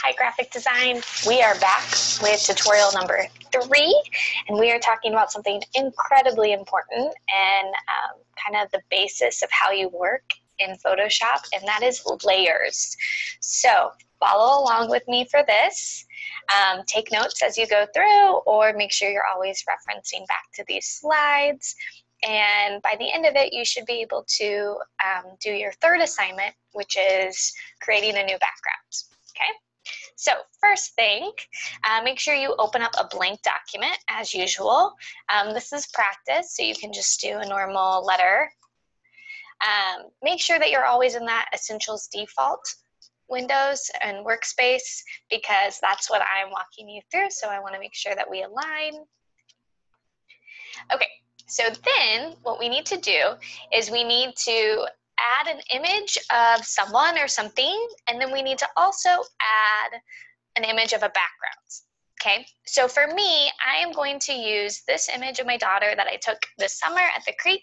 Hi Graphic Design, we are back with tutorial number 3, and we are talking about something incredibly important and kind of the basis of how you work in Photoshop, and that is layers. So follow along with me for this. Take notes as you go through, or make sure you're always referencing back to these slides. And by the end of it, you should be able to do your third assignment, which is creating a new background. Okay? So first thing, make sure you open up a blank document as usual. This is practice, so you can just do a normal letter. Make sure that you're always in that Essentials default windows and workspace, because that's what I'm walking you through, so I want to make sure that we align. Okay, so then what we need to do is we need to add an image of someone or something, and then we need to also add an image of a background. Okay, so for me, I am going to use this image of my daughter that I took this summer at the creek,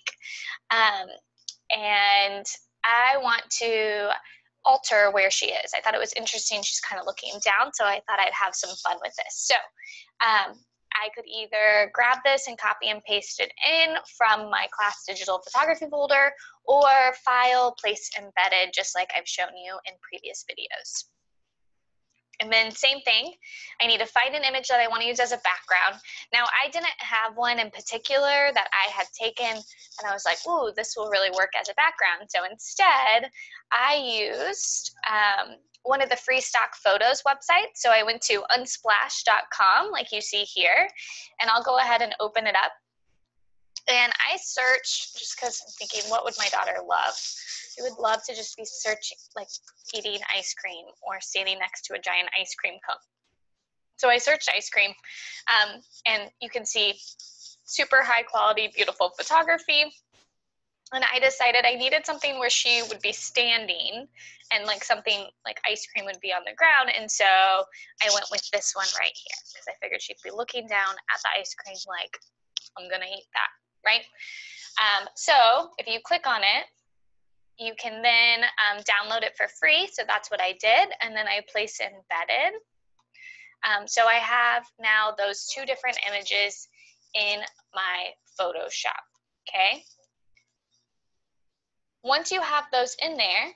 and I want to alter where she is. I thought it was interesting. She's kind of looking down, so I thought I'd have some fun with this. So I could either grab this and copy and paste it in from my class digital photography folder, or file, place embedded, just like I've shown you in previous videos. And then same thing, I need to find an image that I want to use as a background. Now, I didn't have one in particular that I had taken, and I was like, ooh, this will really work as a background. So instead, I used one of the free stock photos websites. So I went to unsplash.com, like you see here, and I'll go ahead and open it up. And I searched, just because I'm thinking, what would my daughter love? She would love to just be searching, like eating ice cream or standing next to a giant ice cream cone. So I searched ice cream, and you can see super high quality, beautiful photography. And I decided I needed something where she would be standing and like something like ice cream would be on the ground. And so I went with this one right here, because I figured she'd be looking down at the ice cream like, I'm gonna eat that, right? So if you click on it, you can then download it for free. So that's what I did. And then I place embedded. So I have now those two different images in my Photoshop, okay? Once you have those in there,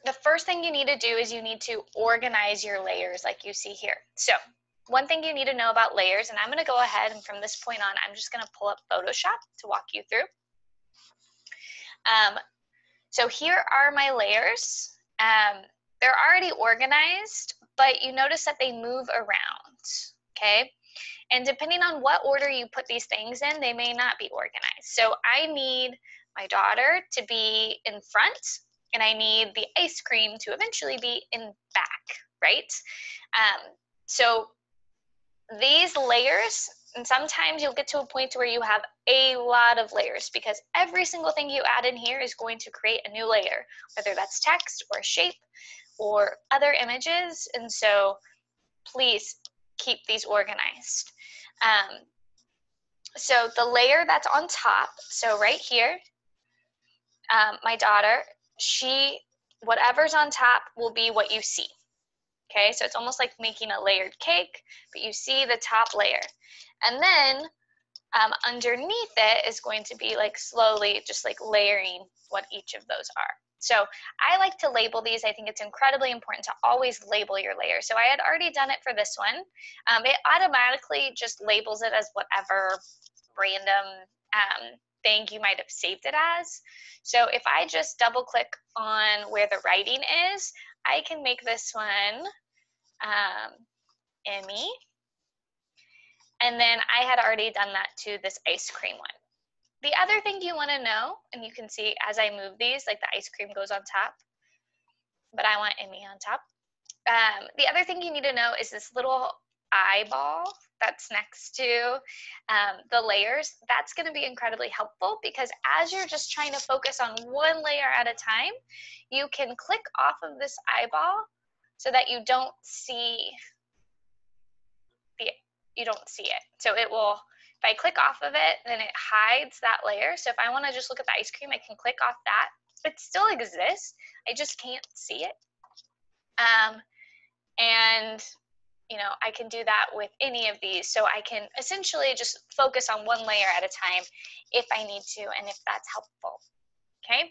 the first thing you need to do is you need to organize your layers like you see here. So one thing you need to know about layers, and I'm going to go ahead and from this point on, I'm just going to pull up Photoshop to walk you through. So here are my layers. They're already organized, but you notice that they move around, okay? And depending on what order you put these things in, they may not be organized. So I need my daughter to be in front, and I need the ice cream to eventually be in back, right? So these layers, and sometimes you'll get to a point where you have a lot of layers, because every single thing you add in here is going to create a new layer, whether that's text or shape or other images. And so please keep these organized. So the layer that's on top, so right here, my daughter, whatever's on top will be what you see. Okay, so it's almost like making a layered cake, but you see the top layer. And then underneath it is going to be like slowly just like layering what each of those are. So I like to label these. I think it's incredibly important to always label your layers. So I had already done it for this one. It automatically just labels it as whatever random thing you might have saved it as. So if I just double click on where the writing is, I can make this one Emmy. And then I had already done that to this ice cream one. The other thing you want to know, and you can see as I move these, like the ice cream goes on top, but I want Emmy on top. The other thing you need to know is this little eyeball that's next to the layers. That's going to be incredibly helpful, because as you're just trying to focus on one layer at a time, you can click off of this eyeball so that you don't see it. So it will, if I click off of it, then it hides that layer. So if I want to just look at the ice cream, I can click off that. It still exists. I just can't see it. And you know, I can do that with any of these. So I can essentially just focus on one layer at a time if I need to and if that's helpful. Okay.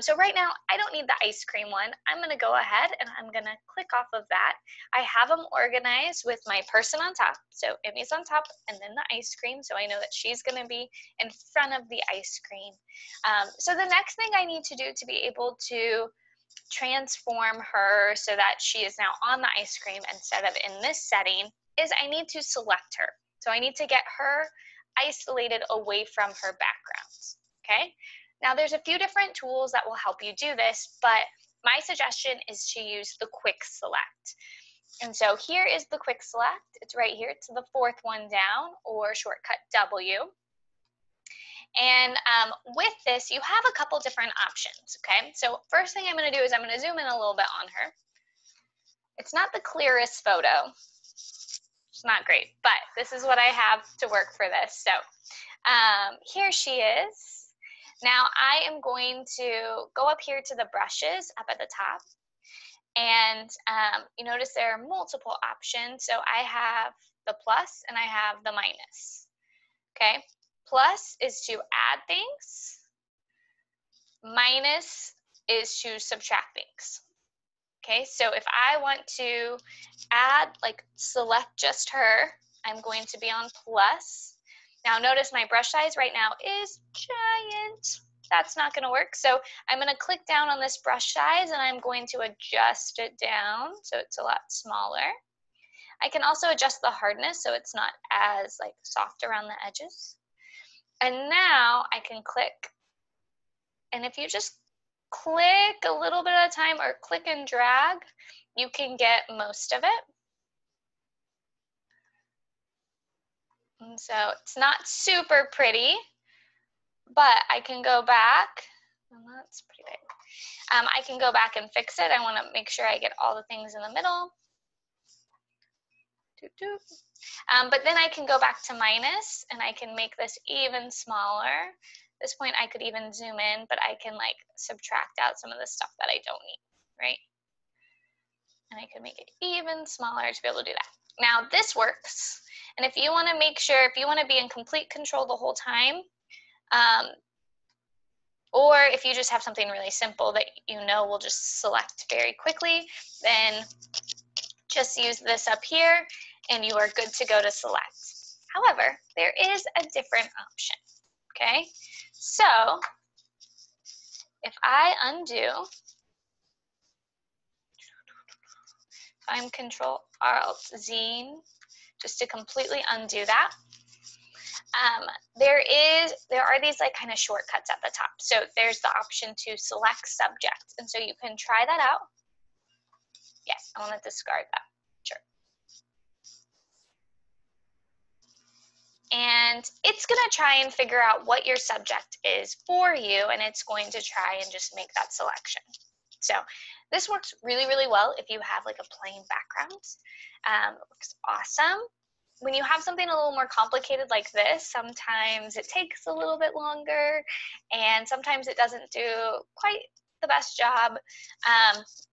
So right now, I don't need the ice cream one. I'm going to go ahead and I'm going to click off of that. I have them organized with my person on top. So Emmy's on top and then the ice cream. So I know that she's going to be in front of the ice cream. So the next thing I need to do to be able to transform her so that she is now on the ice cream instead of in this setting is I need to select her. So I need to get her isolated away from her backgrounds. Okay. Now there's a few different tools that will help you do this, but my suggestion is to use the quick select. And so here is the quick select. It's right here. It's the fourth one down, or shortcut W. And with this, you have a couple different options, okay? So first thing I'm going to do is I'm going to zoom in a little bit on her. It's not the clearest photo. It's not great, but this is what I have to work for this. So here she is. Now I am going to go up here to the brushes up at the top. And you notice there are multiple options. So I have the plus and I have the minus, okay? Plus is to add things. Minus is to subtract things. Okay, so if I want to add, like select just her, I'm going to be on plus. Now notice my brush size right now is giant. That's not going to work. So I'm going to click down on this brush size and I'm going to adjust it down so it's a lot smaller. I can also adjust the hardness so it's not as like soft around the edges. And now I can click, and if you just click a little bit at a time or click and drag, you can get most of it. And so it's not super pretty, but I can go back, and that's pretty big. I can go back and fix it. I want to make sure I get all the things in the middle. But then I can go back to minus and I can make this even smaller. At this point I could even zoom in, but I can like subtract out some of the stuff that I don't need, right? And I can make it even smaller to be able to do that. Now this works. And if you want to make sure, if you want to be in complete control the whole time, or if you just have something really simple that you know will just select very quickly, then just use this up here and you are good to go to select. However, there is a different option, okay? So if I undo, if I'm Control Alt-Z just to completely undo that, there are these like kind of shortcuts at the top. So there's the option to select subject, and so you can try that out. Yes, I want to discard that. Sure. And it's going to try and figure out what your subject is for you, and it's going to try and just make that selection. So this works really, really well if you have like a plain background. It looks awesome. When you have something a little more complicated like this, sometimes it takes a little bit longer, and sometimes it doesn't do quite the best job,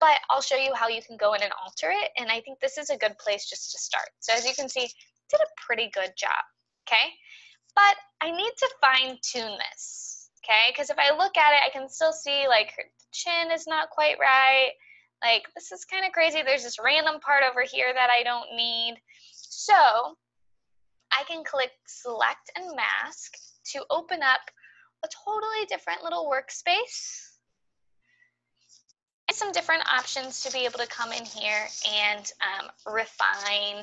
but I'll show you how you can go in and alter it, and I think this is a good place just to start. So as you can see, did a pretty good job, okay? But I need to fine tune this, okay? Because if I look at it, I can still see like her chin is not quite right. Like this is kind of crazy. There's this random part over here that I don't need. So I can click select and mask to open up a totally different little workspace. And some different options to be able to come in here and refine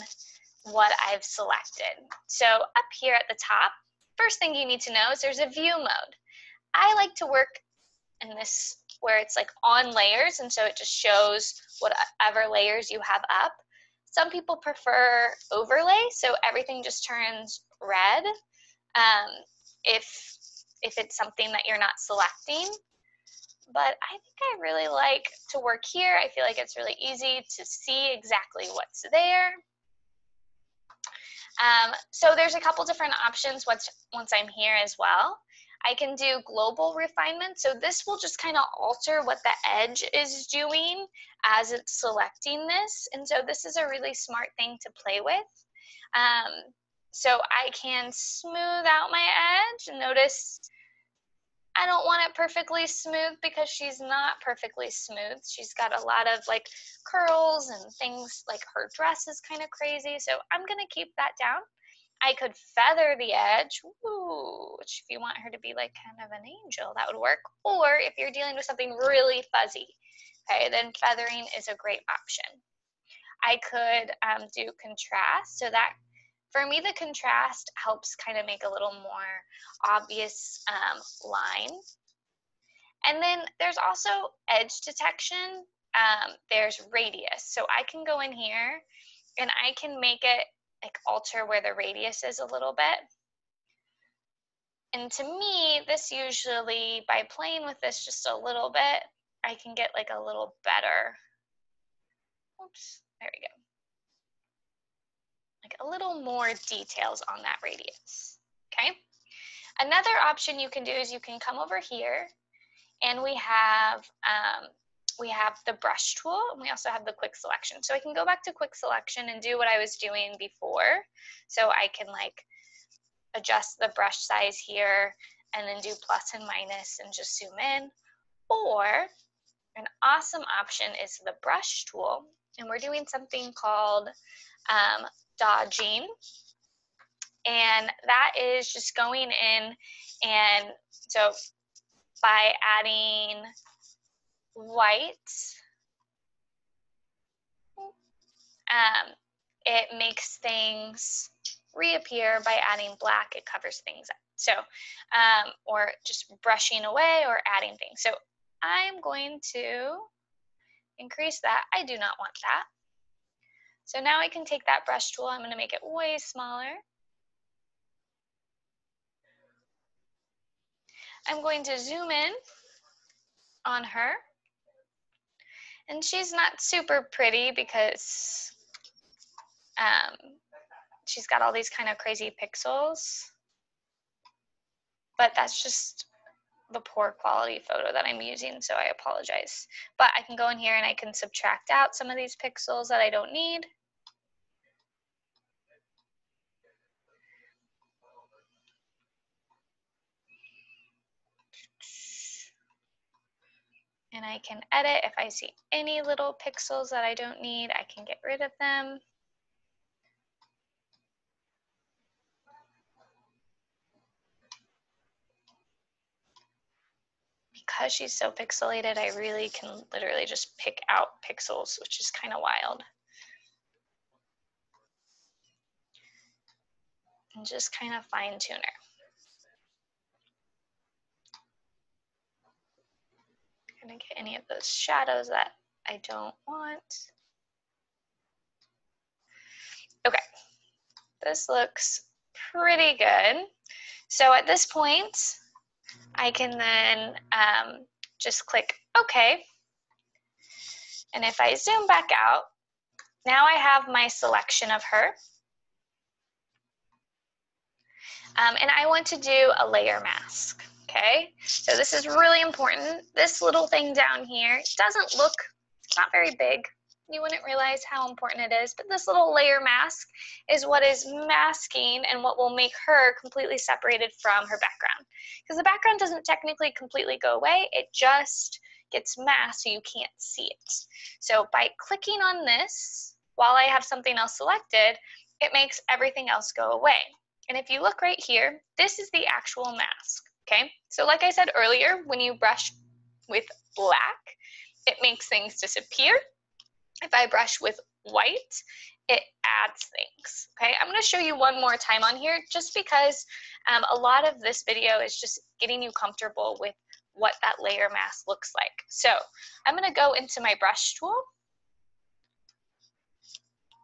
what I've selected. So up here at the top, first thing you need to know is there's a view mode. I like to work in this where it's like on layers, and so it just shows whatever layers you have up. Some people prefer overlay, so everything just turns red if it's something that you're not selecting. But I think I really like to work here. I feel like it's really easy to see exactly what's there. So there's a couple different options once I'm here as well. I can do global refinement. So this will just kind of alter what the edge is doing as it's selecting this. And so this is a really smart thing to play with. So I can smooth out my edge, and notice I don't want it perfectly smooth because she's not perfectly smooth. She's got a lot of like curls and things, like her dress is kind of crazy. So I'm gonna keep that down. I could feather the edge, which if you want her to be like kind of an angel, that would work. Or if you're dealing with something really fuzzy, okay, then feathering is a great option. I could do contrast, so that for me the contrast helps kind of make a little more obvious line. And then there's also edge detection. There's radius, so I can go in here and I can make it like alter where the radius is a little bit. And to me, this usually, by playing with this just a little bit, I can get like a little better, oops, there we go. Like a little more details on that radius, okay? Another option you can do is you can come over here and we have the brush tool, and we also have the quick selection. So I can go back to quick selection and do what I was doing before. So I can like adjust the brush size here and then do plus and minus and just zoom in. Or an awesome option is the brush tool, and we're doing something called dodging, and that is just going in, and so by adding white, it makes things reappear. By adding black, it covers things up. So, or just brushing away or adding things. So I'm going to increase that. I do not want that. So now I can take that brush tool. I'm going to make it way smaller. I'm going to zoom in on her. And she's not super pretty because she's got all these kind of crazy pixels. But that's just the poor quality photo that I'm using, so I apologize. But I can go in here and I can subtract out some of these pixels that I don't need. And I can edit. If I see any little pixels that I don't need, I can get rid of them. Because she's so pixelated, I really can literally just pick out pixels, which is kind of wild. And just kind of fine tune her. I'm gonna get any of those shadows that I don't want. Okay, this looks pretty good. So at this point, I can then just click OK. And if I zoom back out, now I have my selection of her. And I want to do a layer mask, okay? So this is really important. This little thing down here doesn't look, it's not very big. You wouldn't realize how important it is, but this little layer mask is what is masking and what will make her completely separated from her background. Because the background doesn't technically completely go away, it just gets masked so you can't see it. So by clicking on this, while I have something else selected, it makes everything else go away. And if you look right here, this is the actual mask, okay? So like I said earlier, when you brush with black, it makes things disappear. If I brush with white, it adds things, okay? I'm gonna show you one more time on here just because a lot of this video is just getting you comfortable with what that layer mask looks like. So I'm gonna go into my brush tool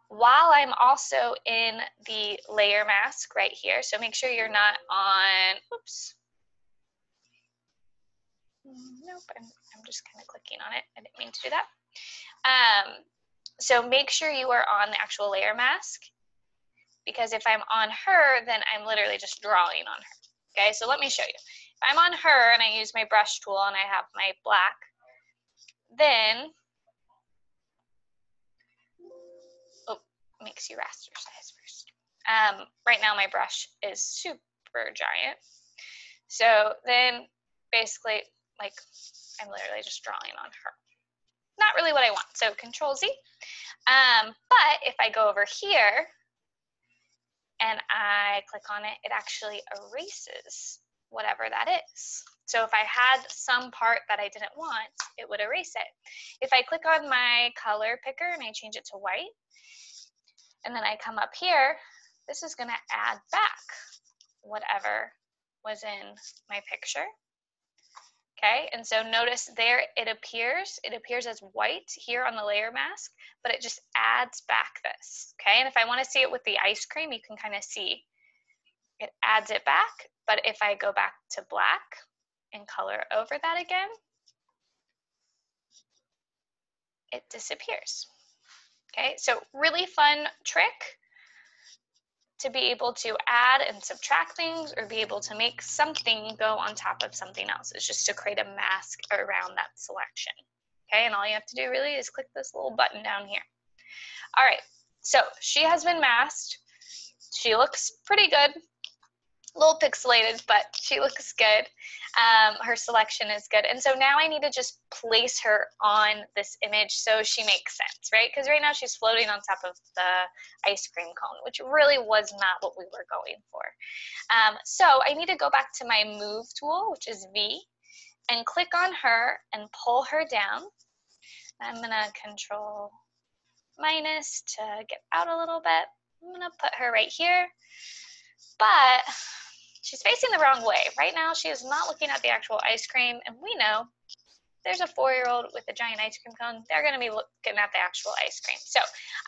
while I'm also in the layer mask right here. So make sure you're not on, oops. Nope, I'm just kind of clicking on it. I didn't mean to do that. So make sure you are on the actual layer mask, because if I'm on her, then I'm literally just drawing on her. Okay, so let me show you. I'm on her and I use my brush tool and I have my black, then, oh, makes you rasterize first. Right now my brush is super giant. So then basically, like, I'm literally just drawing on her. Not really what I want, so Control Z. But if I go over here and I click on it, it actually erases whatever that is. So if I had some part that I didn't want, it would erase it. If I click on my color picker and I change it to white, and then I come up here, this is gonna add back whatever was in my picture. Okay, and so notice there it appears as white here on the layer mask, but it just adds back this. Okay, and if I want to see it with the ice cream, you can kind of see it adds it back. But if I go back to black and color over that again, it disappears. Okay, so really fun trick to be able to add and subtract things or be able to make something go on top of something else. It's just to create a mask around that selection. Okay, and all you have to do really is click this little button down here. All right, so she has been masked. She looks pretty good. A little pixelated, but she looks good. Her selection is good. And so now I need to just place her on this image so she makes sense, right? Because right now she's floating on top of the ice cream cone, which really was not what we were going for. So I need to go back to my Move tool, which is V, and click on her and pull her down. I'm going to Control minus to get out a little bit. I'm going to put her right here. But she's facing the wrong way. Right now, she is not looking at the actual ice cream, and we know there's a 4-year-old with a giant ice cream cone. They're going to be looking at the actual ice cream. So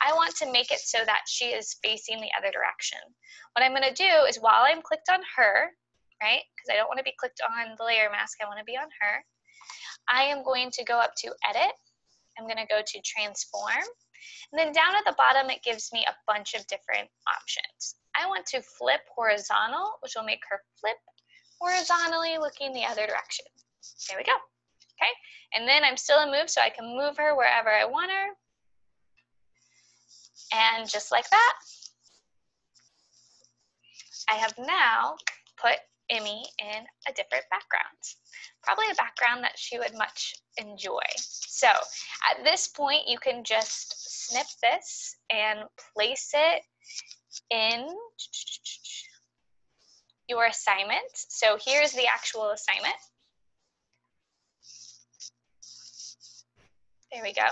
I want to make it so that she is facing the other direction. What I'm going to do is while I'm clicked on her, right, because I don't want to be clicked on the layer mask, I want to be on her, I am going to go up to Edit. I'm going to go to Transform. And then down at the bottom, it gives me a bunch of different options. I want to flip horizontal, which will make her flip horizontally looking the other direction. There we go. Okay, and then I'm still in Move, so I can move her wherever I want her. And just like that, I have now put Emmy in a different background. Probably a background that she would much enjoy. So at this point, you can just snip this and place it in your assignment. So here's the actual assignment. There we go.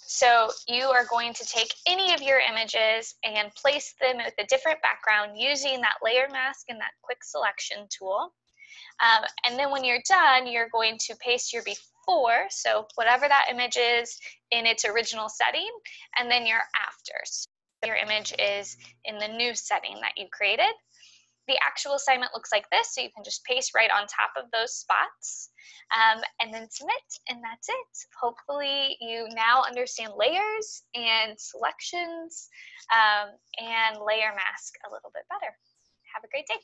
So you are going to take any of your images and place them with a different background using that layer mask and that quick selection tool. And then when you're done, you're going to paste your before, so whatever that image is in its original setting, and then your after. So your image is in the new setting that you created. The actual assignment looks like this, so you can just paste right on top of those spots and then submit, and that's it. Hopefully you now understand layers and selections and layer mask a little bit better. Have a great day.